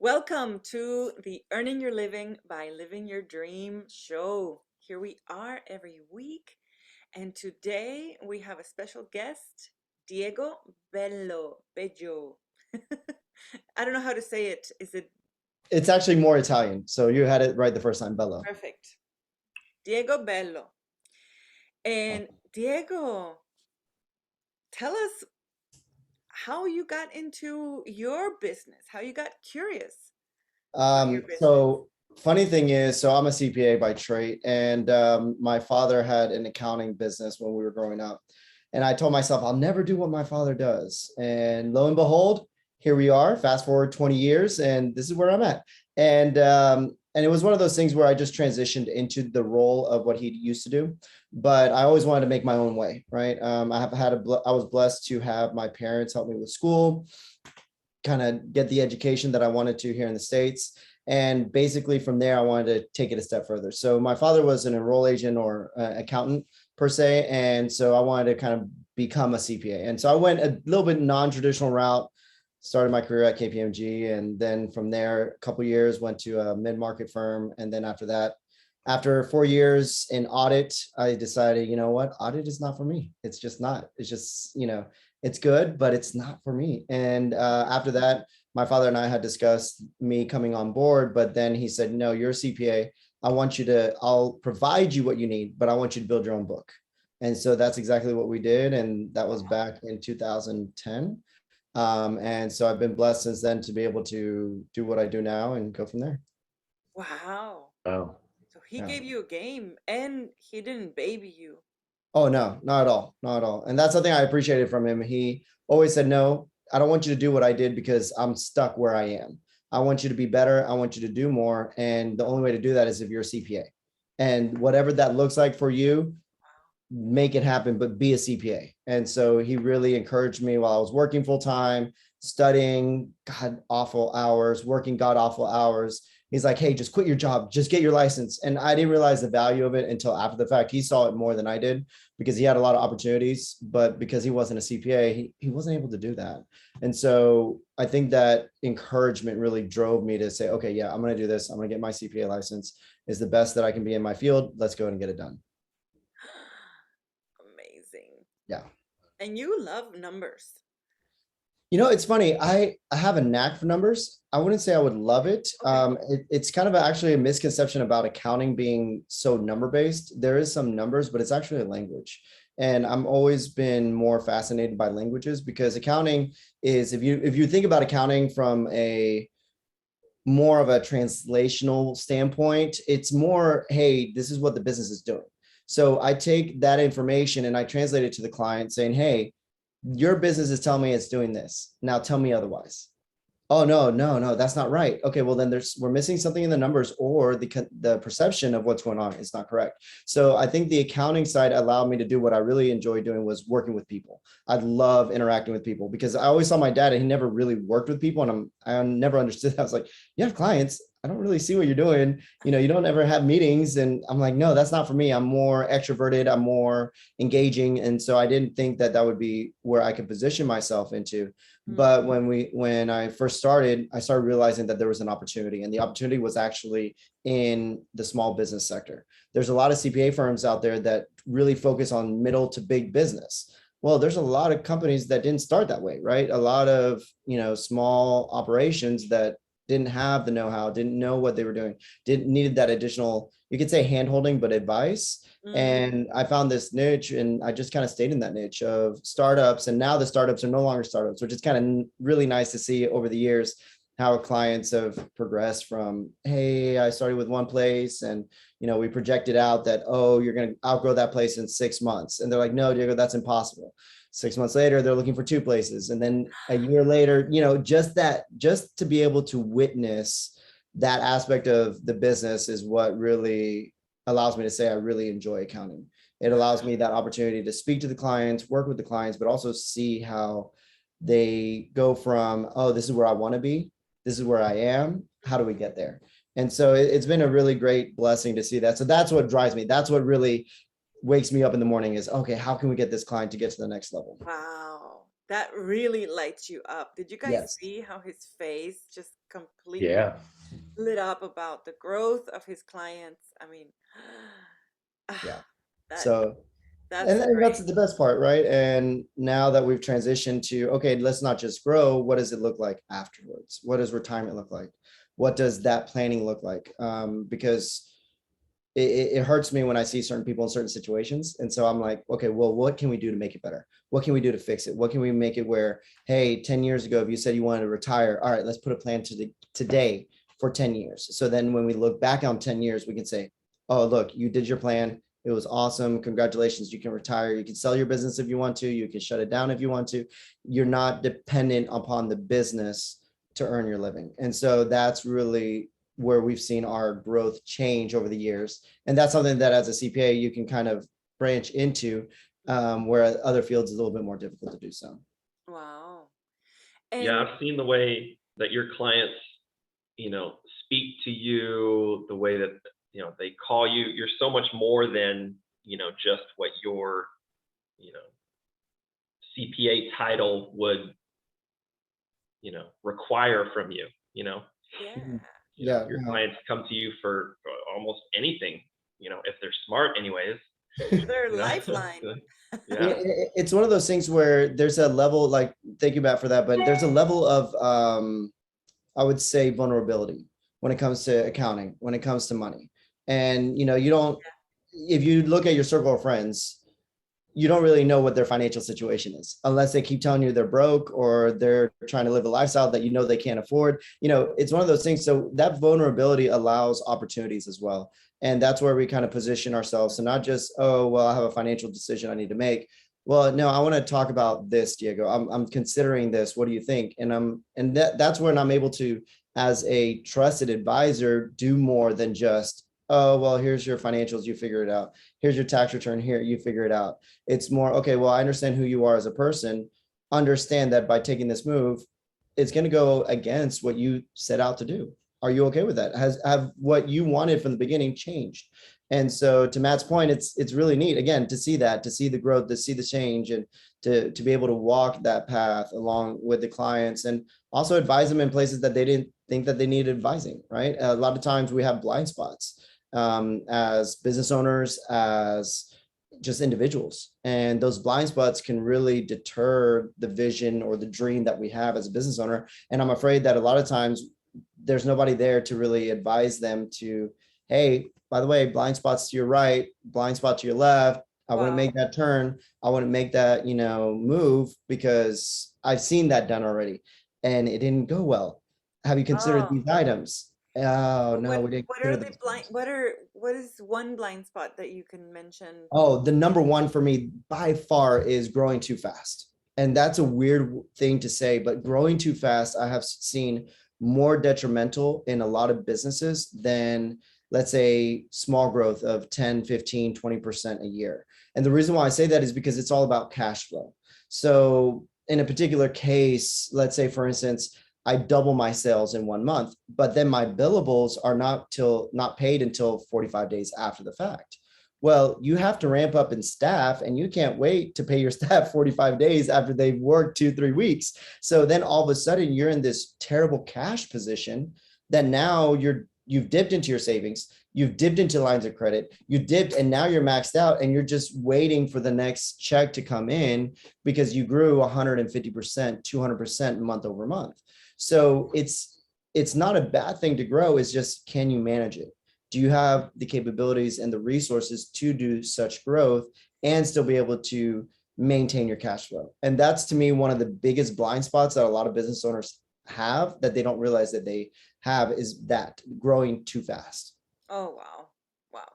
Welcome to the Earning Your Living by Living Your Dream show. Here we are every week, and today we have a special guest, Diego Bello. I don't know how to say it. Is it It's actually more Italian. So you had it right the first time, Bello. perfect? Diego Bello. And Diego, tell us how you got into your business, how you got curious about your business. So funny thing is, so I'm a CPA by trade, and my father had an accounting business when we were growing up. And I told myself, I'll never do what my father does. And lo and behold, here we are, fast forward 20 years, and this is where I'm at. And it was one of those things where I just transitioned into the role of what he used to do. But I always wanted to make my own way, right? I was blessed to have my parents help me with school, kind of get the education that I wanted to here in the States. And basically from there, I wanted to take it a step further. So my father was an enroll agent or accountant per se. And so I wanted to kind of become a CPA. And so I went a little bit non-traditional route, started my career at KPMG. And then from there, a couple of years, went to a mid-market firm. And then after that, after 4 years in audit, I decided, you know what, audit is not for me. It's just not. It's just, it's good, but it's not for me. And after that, my father and I had discussed me coming on board, but then he said, no, you're a CPA. I'll provide you what you need, but I want you to build your own book. And so that's exactly what we did. And that was back in 2010. And so I've been blessed since then to be able to do what I do now and go from there. Wow. Oh, So he yeah. gave you a game and he didn't baby you. Oh, no, not at all. Not at all. And that's something I appreciated from him. He always said, no, I don't want you to do what I did because I'm stuck where I am. I want you to be better. I want you to do more. And the only way to do that is if you're a CPA. And whatever that looks like for you, make it happen, but be a CPA. And so he really encouraged me while I was working full time, studying god awful hours, working god awful hours. He's like, hey, just quit your job, just get your license. And I didn't realize the value of it until after the fact. He saw it more than I did because he had a lot of opportunities, but because he wasn't a CPA, he wasn't able to do that. And so I think that encouragement really drove me to say, okay, yeah, I'm going to do this. I'm going to get my CPA license. Is the best that I can be in my field. Let's go and get it done. Amazing. Yeah. And you love numbers. It's funny. I have a knack for numbers. I wouldn't say I would love it. Okay. It's kind of actually a misconception about accounting being so number based. There is some numbers, but it's actually a language. And I'm always been more fascinated by languages because accounting is, if you think about accounting from a more of a translational standpoint, it's more, hey, this is what the business is doing. So I take that information and I translate it to the client saying, hey, your business is telling me it's doing this. Now tell me otherwise. Oh, no, no, no, that's not right. Okay, well then we're missing something in the numbers, or the perception of what's going on is not correct. So I think the accounting side allowed me to do what I really enjoy doing, was working with people. I love interacting with people because I always saw my dad and he never really worked with people, and I never understood that. I was like, you have clients. I don't really see what you're doing. You don't ever have meetings. And I'm like, no, that's not for me. I'm more extroverted. I'm more engaging. And so I didn't think that that would be where I could position myself into. But Mm. when I first started, I started realizing that there was an opportunity, and the opportunity was actually in the small business sector. There's a lot of CPA firms out there that really focus on middle to big business. Well, there's a lot of companies that didn't start that way, right? A lot of, small operations that didn't have the know-how, didn't know what they were doing, didn't needed that additional, you could say hand-holding, but advice. Mm. And I found this niche, and I just kind of stayed in that niche of startups. And now the startups are no longer startups, which is kind of really nice to see over the years how clients have progressed from, hey, I started with one place and, we projected out that, oh, you're going to outgrow that place in 6 months. And they're like, no, Diego, that's impossible. 6 months later, they're looking for two places. And then a year later, just to be able to witness that aspect of the business is what really allows me to say I really enjoy accounting. It allows me that opportunity to speak to the clients, work with the clients, but also see how they go from, oh, this is where I want to be. This is where I am. How do we get there? And so it's been a really great blessing to see that. So that's what drives me. That's what really wakes me up in the morning is, okay, how can we get this client to get to the next level? Wow. that really lights you up. Did you guys Yes. see how his face just completely Yeah. lit up about the growth of his clients? I mean, Yeah. ah, that So, that's and that's great. the best part, right? And now that we've transitioned to, okay, let's not just grow. What does it look like afterwards? What does retirement look like? What does that planning look like? Because it hurts me when I see certain people in certain situations. And so I'm like, okay, well, what can we do to make it better? What can we do to fix it? What can we make it where, hey, 10 years ago, if you said you wanted to retire, all right, let's put a plan to today for 10 years. So then when we look back on 10 years, we can say, oh, look, you did your plan. It was awesome. Congratulations. You can retire. You can sell your business if you want to. You can shut it down if you want to. You're not dependent upon the business to earn your living. And so that's really where we've seen our growth change over the years. And that's something that as a CPA, you can kind of branch into, where other fields is a little bit more difficult to do so. Wow. Yeah, And I've seen the way that your clients, speak to you, the way that, they call you. You're so much more than, just what your, you know, CPA title would, require from you, yeah, your No. clients come to you for almost anything, if they're smart anyways, their you know. lifeline. Yeah. It's one of those things where there's a level, like, thank you, Matt, for that, but there's a level of, I would say, vulnerability when it comes to accounting, when it comes to money. And, you don't, if you look at your circle of friends, you don't really know what their financial situation is unless they keep telling you they're broke or they're trying to live a lifestyle that they can't afford. It's one of those things. So that vulnerability allows opportunities as well. And that's where we kind of position ourselves. So not just, oh, well, I have a financial decision I need to make. Well, no, I want to talk about this, Diego. I'm considering this. What do you think? And that's when I'm able to, as a trusted advisor, do more than just, oh, well, here's your financials, you figure it out. Here's your tax return, here, you figure it out. It's more, okay, well, I understand who you are as a person. Understand that by taking this move, it's going to go against what you set out to do. Are you okay with that? Have what you wanted from the beginning changed? And so to Matt's point, it's really neat, again, to see that, to see the growth, to see the change, and to be able to walk that path along with the clients, and also advise them in places that they didn't think that they needed advising, right? A lot of times we have blind spots, as business owners, as just individuals. And those blind spots can really deter the vision or the dream that we have as a business owner. And I'm afraid that a lot of times there's nobody there to really advise them to, hey, by the way, blind spots to your right, blind spot to your left. I wouldn't Wow. make that turn. I wouldn't make that, move, because I've seen that done already and it didn't go well. Have you considered Oh, these items? Oh, so no, we didn't what are consider the those blind? items. What is one blind spot that you can mention? Oh, the number one for me by far is growing too fast. And that's a weird thing to say, but growing too fast, I have seen more detrimental in a lot of businesses than, let's say, small growth of 10, 15, 20% a year. And the reason why I say that is because it's all about cash flow. So in a particular case, let's say, for instance, I double my sales in 1 month, but then my billables are not paid until 45 days after the fact. Well, you have to ramp up in staff, and you can't wait to pay your staff 45 days after they've worked 2, 3 weeks. So then all of a sudden you're in this terrible cash position that now you've dipped into your savings, you've dipped into lines of credit, you dipped, and now you're maxed out, and you're just waiting for the next check to come in because you grew 150%, 200% month over month. So it's not a bad thing to grow. It's just, can you manage it? Do you have the capabilities and the resources to do such growth and still be able to maintain your cash flow? And that's, to me, one of the biggest blind spots that a lot of business owners have, that they don't realize that they have, is that growing too fast. Oh, wow. Wow.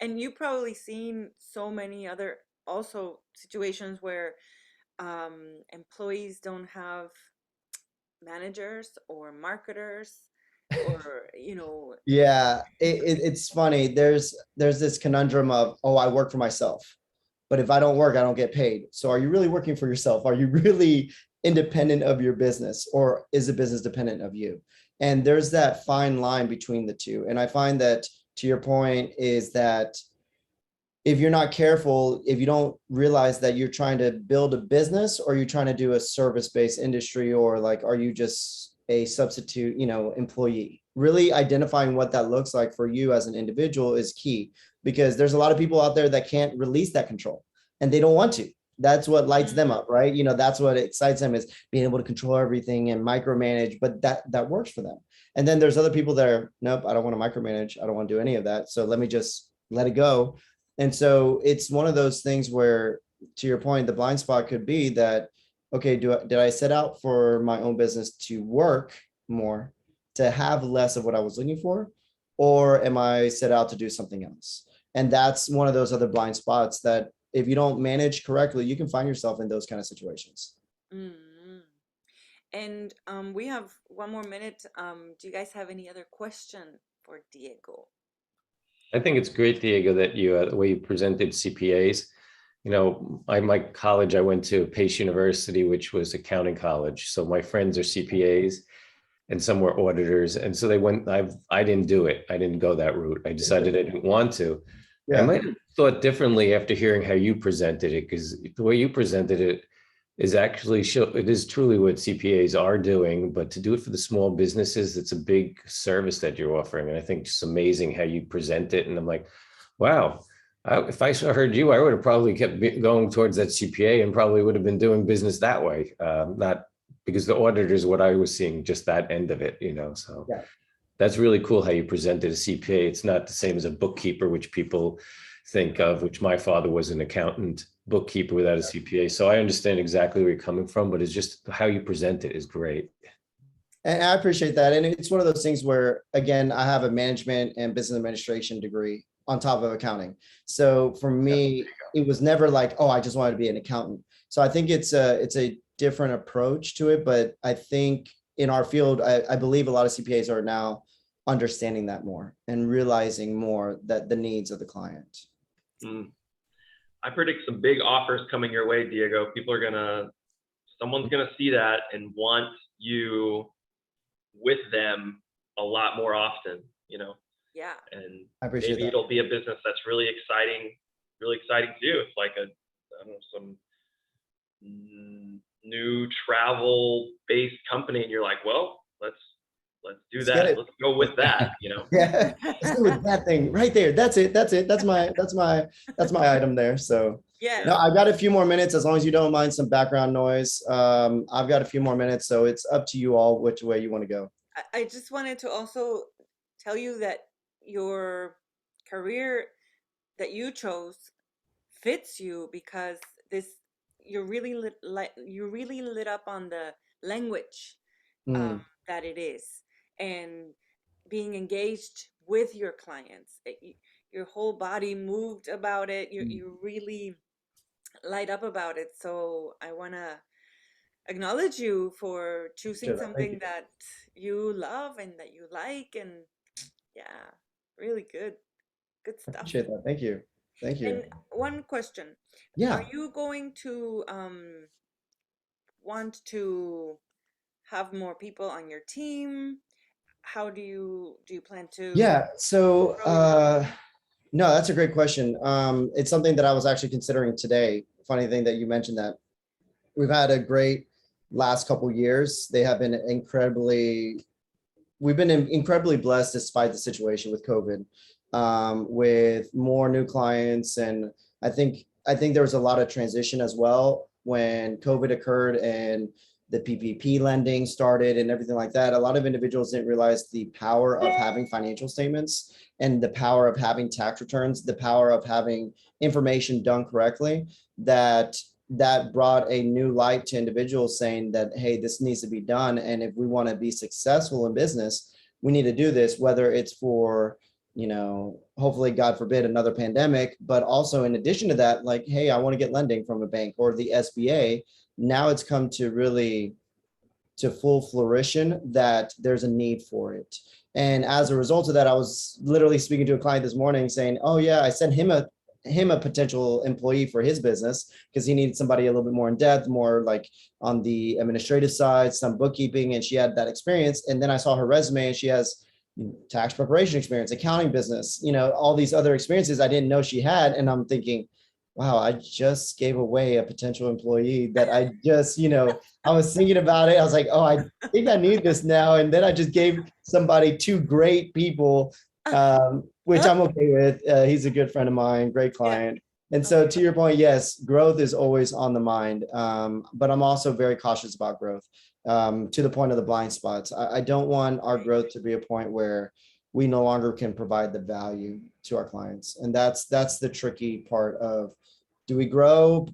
And you probably seen so many other also situations where employees don't have managers or marketers or, Yeah, it's funny. There's this conundrum of, oh, I work for myself, but if I don't work, I don't get paid. So are you really working for yourself? Are you really independent of your business, or is the business dependent of you? And there's that fine line between the two. And I find that, to your point, is that if you're not careful, if you don't realize that you're trying to build a business or you're trying to do a service-based industry, or like, are you just a substitute, employee? Really identifying what that looks like for you as an individual is key, because there's a lot of people out there that can't release that control and they don't want to. That's what lights them up, right? That's what excites them, is being able to control everything and micromanage, but that works for them. And then there's other people that are, nope, I don't want to micromanage. I don't want to do any of that. So let me just let it go. And so it's one of those things where, to your point, the blind spot could be that, okay, did I set out for my own business to work more, to have less of what I was looking for, or am I set out to do something else? And that's one of those other blind spots that if you don't manage correctly, you can find yourself in those kind of situations. Mm. And we have one more minute. Do you guys have any other question for Diego? I think it's great, Diego, that you the way you presented CPAs. My college, I went to Pace University, which was accounting college. So my friends are CPAs and some were auditors. And so they went, I didn't do it. I didn't go that route. I decided I didn't want to. I might have thought differently after hearing how you presented it, because the way you presented it is actually it is truly what CPAs are doing, but to do it for the small businesses, it's a big service that you're offering. And I think it's amazing how you present it. And I'm like, wow, if I heard you, I would have probably kept going towards that CPA and probably would have been doing business that way. Not because the auditors, what I was seeing, just that end of it, so. Yeah. That's really cool how you presented a CPA. It's not the same as a bookkeeper, which people think of, which my father was an accountant, bookkeeper without a CPA. So I understand exactly where you're coming from, but it's just how you present it is great. And I appreciate that. And it's one of those things where, again, I have a management and business administration degree on top of accounting. So for me, it was never like, oh, I just wanted to be an accountant. So I think it's a different approach to it. But I think in our field, I believe a lot of CPAs are now understanding that more and realizing more that the needs of the client. I predict some big offers coming your way, Diego. Someone's gonna see that and want you with them a lot more often, Yeah. And I appreciate maybe that. it'll be a business that's really exciting to you. It's like some new travel-based company, and you're like, well, let's do Let's get that. it. Let's go with that, Yeah, let's do that thing right there. That's it. That's my item there. So Yeah. no, I've got a few more minutes, as long as you don't mind some background noise. I've got a few more minutes, so it's up to you all which way you want to go. I just wanted to also tell you that your career that you chose fits you, because you're really lit up on the language that it is, and being engaged with your clients. Your whole body moved about it. You really light up about it. So I want to acknowledge you for choosing Sure, thank something you. that you love and that you like. And yeah, really good I stuff. appreciate that. Thank you. Thank you. And one question. Yeah. Are you going to want to have more people on your team? How do you plan to? Yeah. So no, that's a great question. It's something that I was actually considering today. Funny thing that you mentioned that. We've had a great last couple years. We've been incredibly blessed despite the situation with COVID, with more new clients. And I think there was a lot of transition as well when COVID occurred and the PPP lending started and everything like that. A lot of individuals didn't realize the power of having financial statements and the power of having tax returns, the power of having information done correctly, that brought a new light to individuals saying that, hey, this needs to be done. And if we want to be successful in business, we need to do this, whether it's for, hopefully, God forbid, another pandemic, but also in addition to that, like, hey, I want to get lending from a bank or the SBA. Now it's come to full flourishing that there's a need for it. And as a result of that, I was literally speaking to a client this morning saying, oh yeah, I sent him a potential employee for his business because he needed somebody a little bit more in depth, more like on the administrative side, some bookkeeping, and she had that experience. And then I saw her resume and she has tax preparation experience, accounting business, all these other experiences I didn't know she had. And I'm thinking, wow, I just gave away a potential employee that I just, I was thinking about it. I was like, oh, I think I need this now. And then I just gave somebody two great people, which I'm okay with. He's a good friend of mine, great Yeah. client. And so to your point, yes, growth is always on the mind. But I'm also very cautious about growth, to the point of the blind spots. I don't want our Right. growth to be a point where we no longer can provide the value to our clients. And that's the tricky part of, do we grow,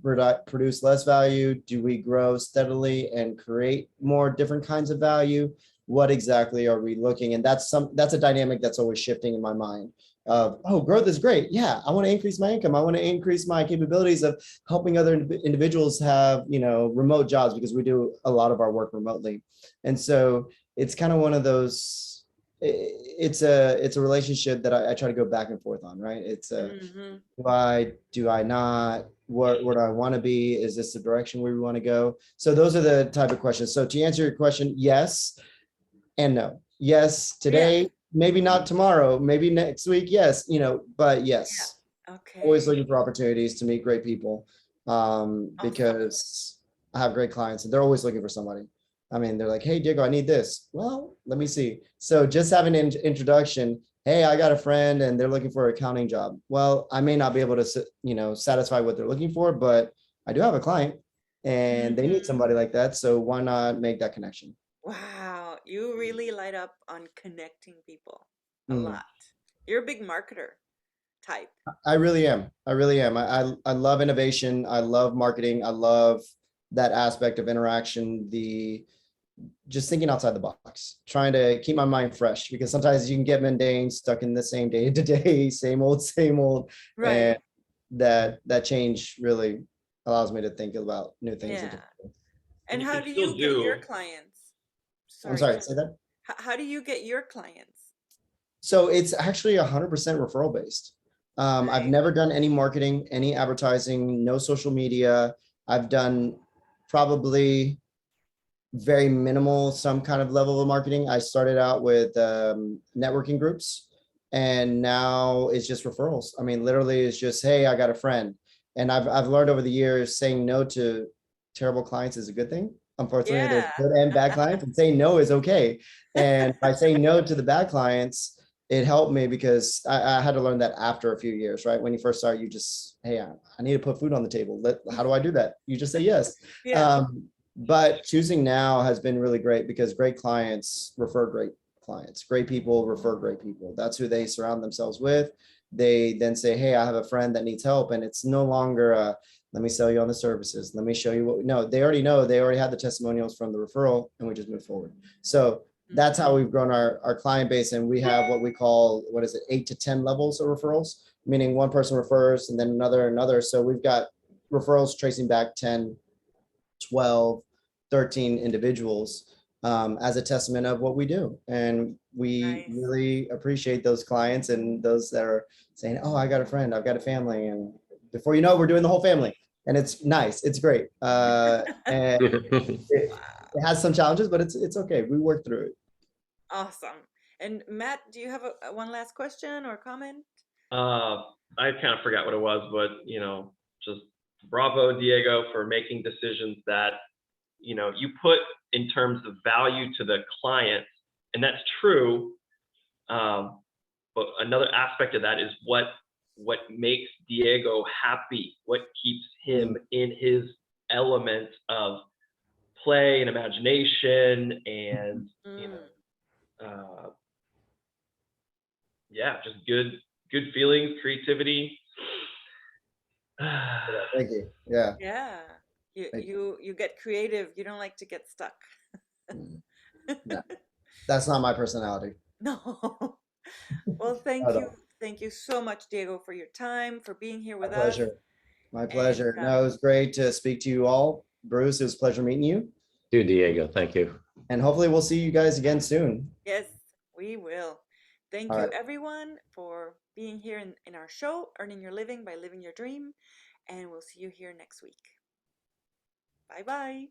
produce less value? Do we grow steadily and create more different kinds of value? What exactly are we looking? And that's a dynamic that's always shifting in my mind of, oh, growth is great. Yeah, I want to increase my income. I want to increase my capabilities of helping other individuals have, remote jobs, because we do a lot of our work remotely. And so it's kind of one of those, it's a relationship that I try to go back and forth on, right? It's a, do I not, where do I want to be? Is this the direction where we want to go? So those are the type of questions. So to answer your question, yes and no. Yes, today, maybe not tomorrow, maybe next week. Yes, but yes, always Okay. looking for opportunities to meet great people, Awesome. because I have great clients and they're always looking for somebody. I mean, they're like, hey, Diego, I need this. Well, let me see. So just having an introduction, hey, I got a friend and they're looking for an accounting job. Well, I may not be able to, satisfy what they're looking for, but I do have a client and they need Mhm. somebody like that. So why not make that connection? Wow, you really light up on connecting people a Mm. lot. You're a big marketer type. I really am. I really am. I love innovation. I love marketing. I love that aspect of interaction, the just thinking outside the box, trying to keep my mind fresh, because sometimes you can get mundane, stuck in the same day to day, same old, same old. Right. And that change really allows me to think about new things and Yeah. different things. And You how can do still you get your do. clients? I'm Sorry. sorry, say that. How do you get your clients? So it's actually 100% referral based. I've Right. never done any marketing, any advertising, no social media. I've done probably very minimal, some kind of level of marketing. I started out with networking groups, and now it's just referrals. I mean, literally it's just, hey, I got a friend. And I've learned over the years, saying no to terrible clients is a good thing. Unfortunately, there's Yeah. good and bad clients, and saying no is okay. And by saying no to the bad clients, it helped me, because I had to learn that after a few years, right? When you first start, you just, hey, I need to put food on the table. How do I do that? You just say yes. Yeah. But choosing now has been really great, because great clients refer great clients. Great people refer great people. That's who they surround themselves with. They then say, hey, I have a friend that needs help. And it's no longer let me sell you on the services. Let me show you what we know. They already know. They already had the testimonials from the referral, and we just move forward. So that's how we've grown our client base. And we have what we call, 8 to 10 levels of referrals, meaning one person refers and then another. So we've got referrals tracing back 10, 12, 13 individuals, as a testament of what we do. And we Nice. really appreciate those clients and those that are saying, oh, I got a friend, I've got a family. And before you know, we're doing the whole family. And it's nice. It's great. And it has some challenges, but it's okay. We work through it. Awesome. And Matt, do you have one last question or comment? I kind of forgot what it was, but just bravo, Diego, for making decisions that you put in terms of value to the client, and that's true. But another aspect of that is what makes Diego happy, what keeps him in his element of play and imagination, and yeah, just good feelings, creativity. Thank you. Yeah. Yeah. You Thank you get creative. You don't like to get stuck. you. No, that's not my personality. No. Well, Not at thank you. all. Thank you so much, Diego, for your time, for being here My with us. pleasure. My And pleasure. No, it was great to speak to you all. Bruce, it was a pleasure meeting you. Do Diego, thank you. And hopefully we'll see you guys again soon. yes, we will. Thank All you, right. everyone, for being here in our show, Earning Your Living by Living Your Dream. And we'll see you here next week. Bye bye.